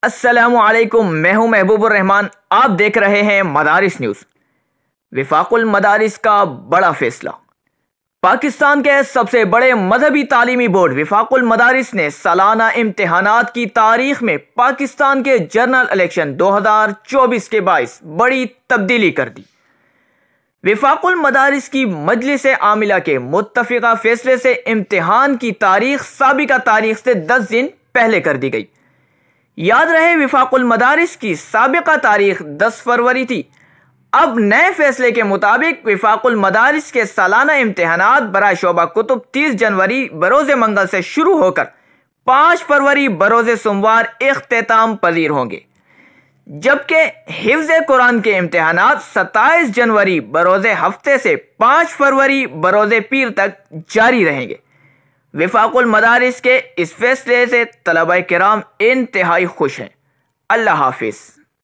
अस्सलामुअलैकुम, मैं हूं महबूबुर रहमान। आप देख रहे हैं मदारिस न्यूज़। विफाकुल मदारिस का बड़ा फैसला। पाकिस्तान के सबसे बड़े मजहबी तालीमी बोर्ड विफाकुल मदारिस ने सालाना इम्तिहानात की तारीख में पाकिस्तान के जनरल इलेक्शन 2024 के बाइस बड़ी तब्दीली कर दी। विफाकुल मदारिस की मजलिस आमिला के मुत्तफिका फैसले से इम्तिहान की तारीख साबिका तारीख से 10 दिन पहले कर दी गई। याद रहे, विफाकुल मदारिस की साबिका तारीख 10 फरवरी थी। अब नए फैसले के मुताबिक विफाकुल मदारिस के सालाना इम्तिहानात बराए शोबा कुतुब 30 जनवरी बरोज़ मंगल से शुरू होकर 5 फरवरी बरोज़ सोमवार इख्तिताम पजीर होंगे, जबकि हिफ्ज़ कुरान के इम्तिहानात 27 जनवरी बरोज़ हफ्ते से 5 फरवरी बरोज़ पीर तक जारी रहेंगे। विफाकुल मदारिस के इस फैसले से तलबा किराम इंतहाई खुश हैं। अल्लाह हाफिज़।